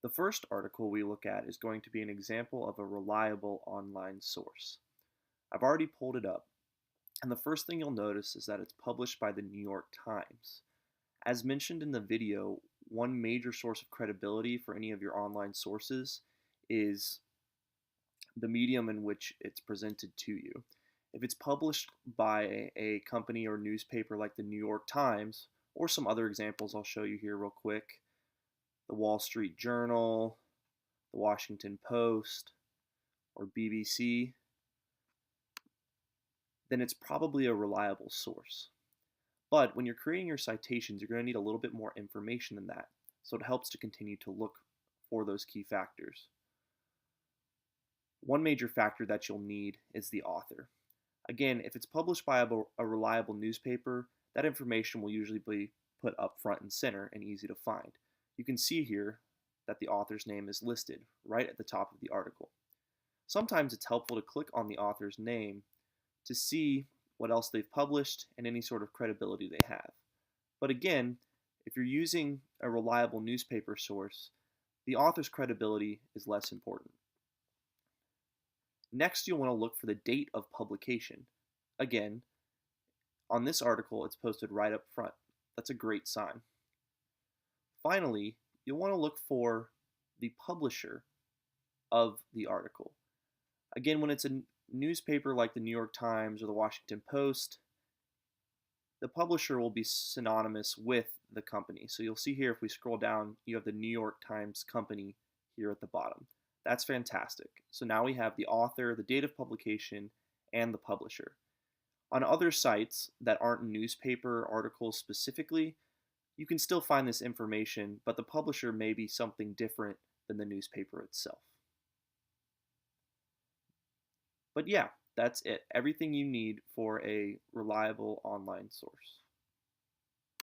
The first article we look at is going to be an example of a reliable online source. I've already pulled it up, and the first thing you'll notice is that it's published by the New York Times. As mentioned in the video, one major source of credibility for any of your online sources is the medium in which it's presented to you. If it's published by a company or newspaper like the New York Times, or some other examples I'll show you here real quick, the Wall Street Journal, the Washington Post, or BBC, then it's probably a reliable source. But when you're creating your citations, you're going to need a little bit more information than that. So it helps to continue to look for those key factors. One major factor that you'll need is the author. Again, if it's published by a reliable newspaper, that information will usually be put up front and center and easy to find. You can see here that the author's name is listed right at the top of the article. Sometimes it's helpful to click on the author's name to see what else they've published and any sort of credibility they have. But again, if you're using a reliable newspaper source, the author's credibility is less important. Next, you'll want to look for the date of publication. Again, on this article, it's posted right up front. That's a great sign. Finally, you'll want to look for the publisher of the article. Again, when it's a newspaper like the New York Times or the Washington Post, the publisher will be synonymous with the company. So you'll see here, if we scroll down, you have the New York Times Company here at the bottom. That's fantastic. So now we have the author, the date of publication, and the publisher. On other sites that aren't newspaper articles specifically, you can still find this information, but the publisher may be something different than the newspaper itself. But yeah, that's it. Everything you need for a reliable online source.